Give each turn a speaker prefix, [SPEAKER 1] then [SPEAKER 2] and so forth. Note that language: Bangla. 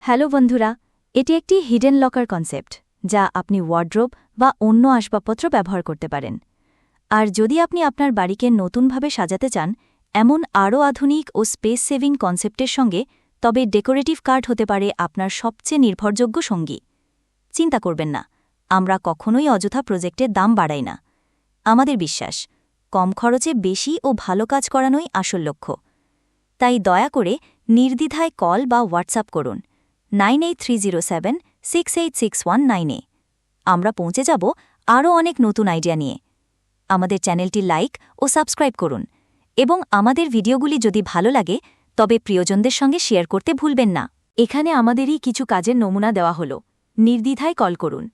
[SPEAKER 1] হ্যালো বন্ধুরা, এটি একটি হিডেন লকার কনসেপ্ট যা আপনি ওয়ার্ড্রোব বা অন্য আসবাবপত্র ব্যবহার করতে পারেন। আর যদি আপনি আপনার বাড়িকে নতুনভাবে সাজাতে চান এমন আরও আধুনিক ও স্পেস সেভিং কনসেপ্টের সঙ্গে, তবে ডেকোরেটিভ কার্ড হতে পারে আপনার সবচেয়ে নির্ভরযোগ্য সঙ্গী। চিন্তা করবেন না, আমরা কখনোই অযথা প্রজেক্টের দাম বাড়াই না। আমাদের বিশ্বাস, কম খরচে বেশি ও ভালো কাজ করানোই আসল লক্ষ্য। তাই দয়া করে নির্দ্বিধায় কল বা হোয়াটসঅ্যাপ করুন 9830768619 আমরা পৌঁছে যাব আরও অনেক নতুন আইডিয়া নিয়ে। আমাদের চ্যানেলটি লাইক ও সাবস্ক্রাইব করুন এবং আমাদের ভিডিওগুলি যদি ভালো লাগে তবে প্রিয়জনদের সঙ্গে শেয়ার করতে ভুলবেন না। এখানে আমাদেরই কিছু কাজের নমুনা দেওয়া হল, নির্দ্বিধায় কল করুন।